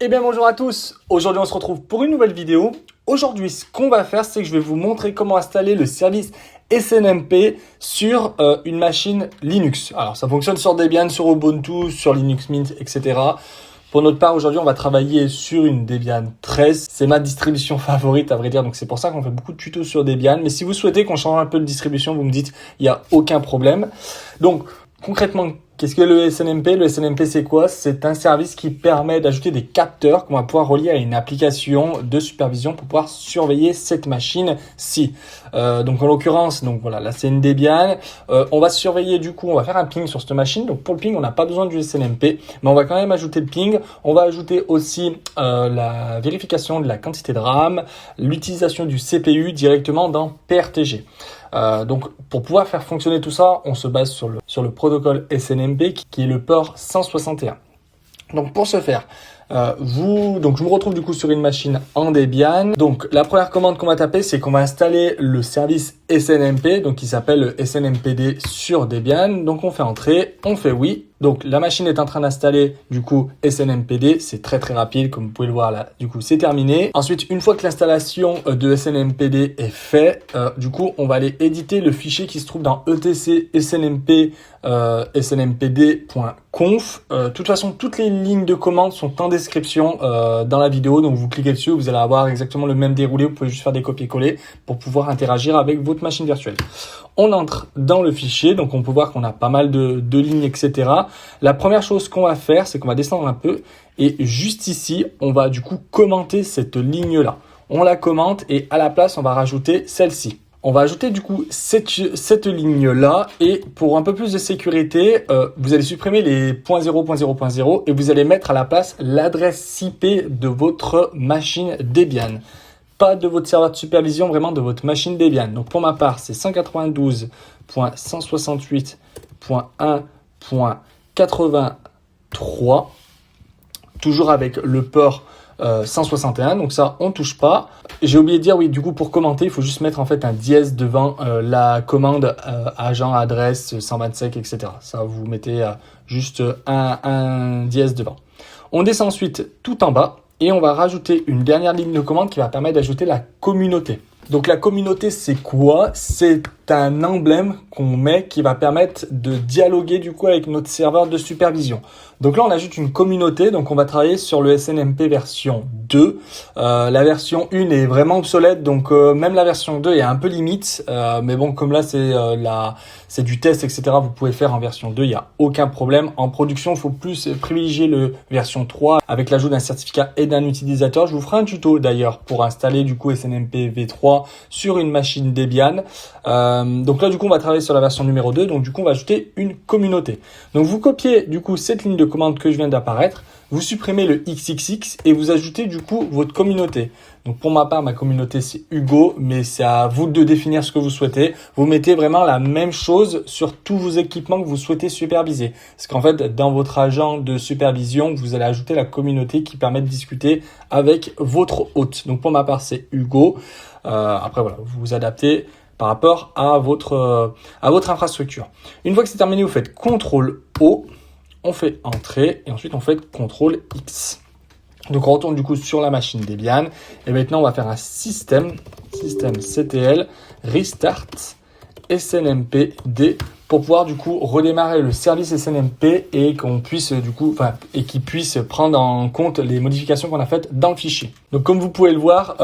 Eh bien bonjour à tous, aujourd'hui on se retrouve pour une nouvelle vidéo. Aujourd'hui ce qu'on va faire c'est que je vais vous montrer comment installer le service SNMP sur une machine Linux. Alors ça fonctionne sur Debian, sur Ubuntu, sur Linux Mint, etc. Pour notre part aujourd'hui on va travailler sur une Debian 13. C'est ma distribution favorite à vrai dire, donc c'est pour ça qu'on fait beaucoup de tutos sur Debian. Mais si vous souhaitez qu'on change un peu de distribution, vous me dites, il n'y a aucun problème. Donc concrètement, qu'est-ce que le SNMP? Le SNMP, c'est quoi? C'est un service qui permet d'ajouter des capteurs qu'on va pouvoir relier à une application de supervision pour pouvoir surveiller cette machine-ci. Donc en l'occurrence, donc voilà, là c'est une Debian. On va surveiller du coup, on va faire un ping sur cette machine. Donc pour le ping, on n'a pas besoin du SNMP, mais on va quand même ajouter le ping. On va ajouter aussi la vérification de la quantité de RAM, l'utilisation du CPU directement dans PRTG. Donc pour pouvoir faire fonctionner tout ça, on se base sur le protocole SNMP qui est le port 161. Donc pour ce faire, donc je me retrouve du coup sur une machine en Debian. Donc la première commande qu'on va taper, c'est qu'on va installer le service SNMP, donc qui s'appelle le SNMPD sur Debian. Donc on fait entrer, on fait oui. Donc la machine est en train d'installer du coup SNMPD, c'est très rapide comme vous pouvez le voir là, du coup c'est terminé. Ensuite une fois que l'installation de SNMPD est fait, du coup on va aller éditer le fichier qui se trouve dans etc snmp snmpd.conf. De toute façon toutes les lignes de commande sont en description dans la vidéo, donc vous cliquez dessus, vous allez avoir exactement le même déroulé, vous pouvez juste faire des copier-coller pour pouvoir interagir avec votre machine virtuelle. On entre dans le fichier, donc on peut voir qu'on a pas mal de lignes, etc. La première chose qu'on va faire, c'est qu'on va descendre un peu et juste ici, on va du coup commenter cette ligne-là. On la commente et à la place, on va rajouter celle-ci. On va ajouter du coup cette ligne-là et pour un peu plus de sécurité, vous allez supprimer les .0.0.0 et vous allez mettre à la place l'adresse IP de votre machine Debian. Pas de votre serveur de supervision, vraiment de votre machine Debian. Donc pour ma part, c'est 192.168.1.83, toujours avec le port 161, donc ça on touche pas. J'ai oublié de dire, oui, du coup pour commenter il faut juste mettre en fait un dièse devant la commande agent adresse 125, etc. Ça vous mettez juste un dièse devant. On descend ensuite tout en bas et on va rajouter une dernière ligne de commande qui va permettre d'ajouter la communauté. Donc la communauté, c'est quoi? C'est un emblème qu'on met qui va permettre de dialoguer du coup avec notre serveur de supervision. Donc là, on ajoute une communauté, donc on va travailler sur le SNMP version 2. La version 1 est vraiment obsolète, donc même la version 2 est un peu limite. Mais bon, comme là, c'est du test, etc. Vous pouvez faire en version 2, il n'y a aucun problème. En production, il faut plus privilégier le version 3 avec l'ajout d'un certificat et d'un utilisateur. Je vous ferai un tuto d'ailleurs pour installer du coup SNMP V3 sur une machine Debian. Donc là, du coup, on va travailler sur la version numéro 2. Donc du coup, on va ajouter une communauté. Donc vous copiez du coup cette ligne de commande que je viens d'apparaître. Vous supprimez le XXX et vous ajoutez du coup votre communauté. Donc pour ma part, ma communauté c'est Hugo, mais c'est à vous de définir ce que vous souhaitez. Vous mettez vraiment la même chose sur tous vos équipements que vous souhaitez superviser. Parce qu'en fait, dans votre agent de supervision, vous allez ajouter la communauté qui permet de discuter avec votre hôte. Donc pour ma part, c'est Hugo. Après voilà, vous vous adaptez par rapport à votre infrastructure. Une fois que c'est terminé, vous faites CTRL-O, on fait Entrée et ensuite on fait CTRL-X. Donc on retourne du coup sur la machine Debian et maintenant on va faire un systemctl restart snmpd pour pouvoir du coup redémarrer le service SNMP et qu'on puisse du coup, et qu'il puisse prendre en compte les modifications qu'on a faites dans le fichier. Donc comme vous pouvez le voir,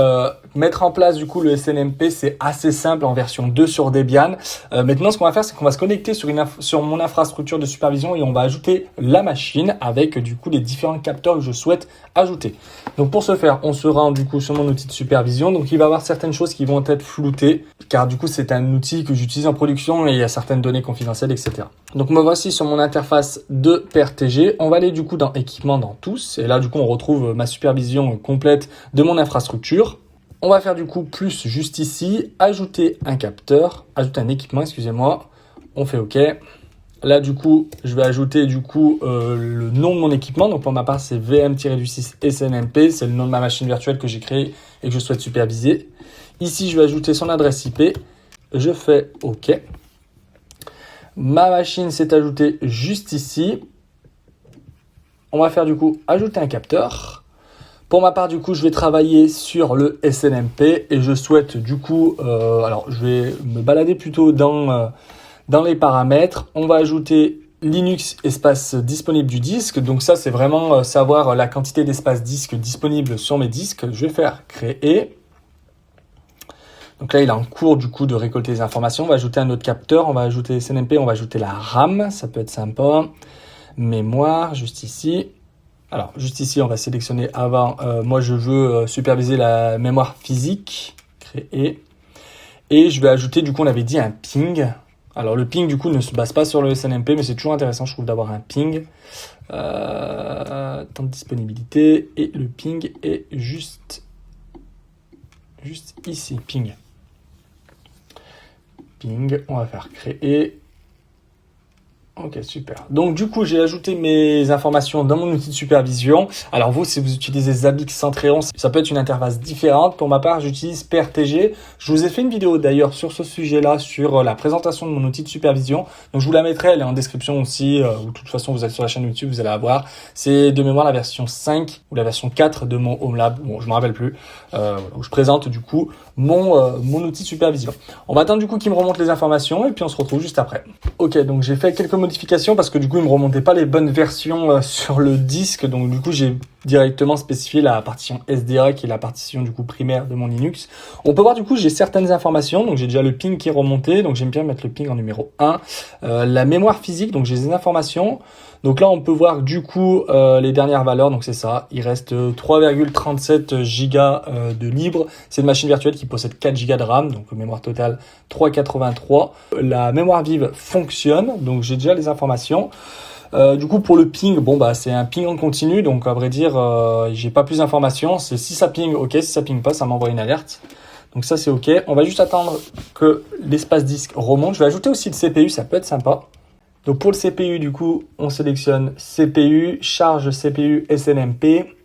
mettre en place du coup le SNMP c'est assez simple en version 2 sur Debian. Maintenant ce qu'on va faire c'est qu'on va se connecter sur mon infrastructure de supervision et on va ajouter la machine avec du coup les différents capteurs que je souhaite ajouter. Donc pour ce faire, on se rend du coup sur mon outil de supervision. Donc il va y avoir certaines choses qui vont être floutées car du coup c'est un outil que j'utilise en production et il y a certaines données confidentielles, etc. Donc me voici sur mon interface de PRTG. On va aller du coup dans équipement dans tous et là du coup on retrouve ma supervision complète de mon infrastructure. On va faire du coup plus juste ici, ajouter un capteur, ajouter un équipement, excusez-moi. On fait OK. Là, du coup, je vais ajouter du coup le nom de mon équipement. Donc, pour ma part, c'est VM-6 SNMP. C'est le nom de ma machine virtuelle que j'ai créée et que je souhaite superviser. Ici, je vais ajouter son adresse IP. Je fais OK. Ma machine s'est ajoutée juste ici. On va faire du coup ajouter un capteur. Pour ma part, du coup, je vais travailler sur le SNMP et je souhaite, du coup, alors je vais me balader plutôt dans les paramètres. On va ajouter Linux espace disponible du disque. Donc ça, c'est vraiment savoir la quantité d'espace disque disponible sur mes disques. Je vais faire créer. Donc là, il est en cours du coup de récolter les informations. On va ajouter un autre capteur, on va ajouter SNMP, on va ajouter la RAM, ça peut être sympa. Mémoire, juste ici. Alors, juste ici, on va sélectionner avant. Moi, je veux superviser la mémoire physique. Créer. Et je vais ajouter, du coup, on avait dit un ping. Alors, le ping, du coup, ne se base pas sur le SNMP, mais c'est toujours intéressant, je trouve, d'avoir un ping. Temps de disponibilité. Et le ping est juste ici. Ping. Ping. On va faire créer. Ok, super. Donc, du coup, j'ai ajouté mes informations dans mon outil de supervision. Alors, vous, si vous utilisez Zabbix 131, ça peut être une interface différente. Pour ma part, j'utilise PRTG. Je vous ai fait une vidéo d'ailleurs sur ce sujet-là, sur la présentation de mon outil de supervision. Donc, je vous la mettrai, elle est en description aussi, ou de toute façon, vous êtes sur la chaîne YouTube, vous allez la voir. C'est de mémoire la version 5 ou la version 4 de mon HomeLab. Bon, je me rappelle plus. Où je présente, du coup, mon outil de supervision. On va attendre, du coup, qu'il me remonte les informations et puis on se retrouve juste après. Ok, donc j'ai fait quelques modifications parce que du coup il me remontait pas les bonnes versions sur le disque, donc du coup j'ai directement spécifié la partition SDA qui est la partition du coup primaire de mon Linux. On peut voir du coup j'ai certaines informations, donc j'ai déjà le ping qui est remonté, donc j'aime bien mettre le ping en numéro 1. La mémoire physique, donc j'ai des informations. Donc là on peut voir du coup les dernières valeurs, donc c'est ça, il reste 3,37 gigas de libre. C'est une machine virtuelle qui possède 4 gigas de RAM, donc mémoire totale 3,83. La mémoire vive fonctionne, donc j'ai déjà les informations. Du coup pour le ping, bon bah c'est un ping en continu, donc à vrai dire j'ai pas plus d'informations. C'est si ça ping, ok, si ça ping pas, ça m'envoie une alerte. Donc ça c'est ok. On va juste attendre que l'espace disque remonte. Je vais ajouter aussi le CPU, ça peut être sympa. Donc pour le CPU, du coup, on sélectionne CPU, charge CPU SNMP,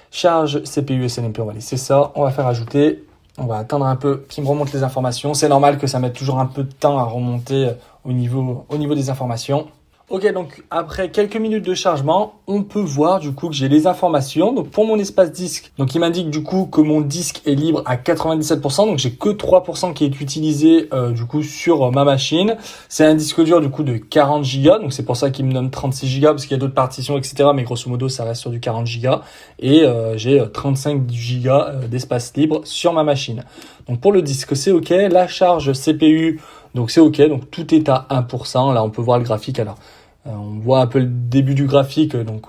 charge CPU SNMP, on va laisser ça. On va faire ajouter, on va attendre un peu qu'il me remonte les informations. C'est normal que ça mette toujours un peu de temps à remonter au niveau des informations. Ok, donc après quelques minutes de chargement, on peut voir du coup que j'ai les informations. Donc pour mon espace disque, donc il m'indique du coup que mon disque est libre à 97%, donc j'ai que 3% qui est utilisé du coup sur ma machine. C'est un disque dur du coup de 40 Go, donc c'est pour ça qu'il me donne 36 Go parce qu'il y a d'autres partitions, etc. Mais grosso modo, ça reste sur du 40 Go et j'ai 35 Go d'espace libre sur ma machine. Donc pour le disque, c'est ok. La charge CPU, donc c'est ok. Donc tout est à 1%. Là, on peut voir le graphique. Alors, on voit un peu le début du graphique, donc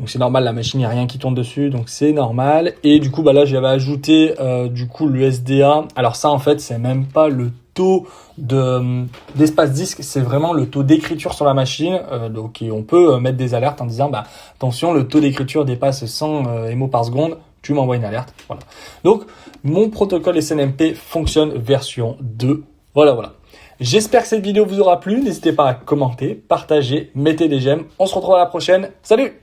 c'est normal, la machine, il n'y a rien qui tourne dessus, donc c'est normal. Et du coup, bah là, j'avais ajouté du coup le SDA. Alors ça, en fait, c'est même pas le taux d'espace disque, c'est vraiment le taux d'écriture sur la machine. Donc on peut mettre des alertes en disant, bah attention, le taux d'écriture dépasse 100 MO par seconde. Tu m'envoies une alerte. Voilà. Donc mon protocole SNMP fonctionne version 2. Voilà. J'espère que cette vidéo vous aura plu. N'hésitez pas à commenter, partager, mettez des j'aime. On se retrouve à la prochaine. Salut!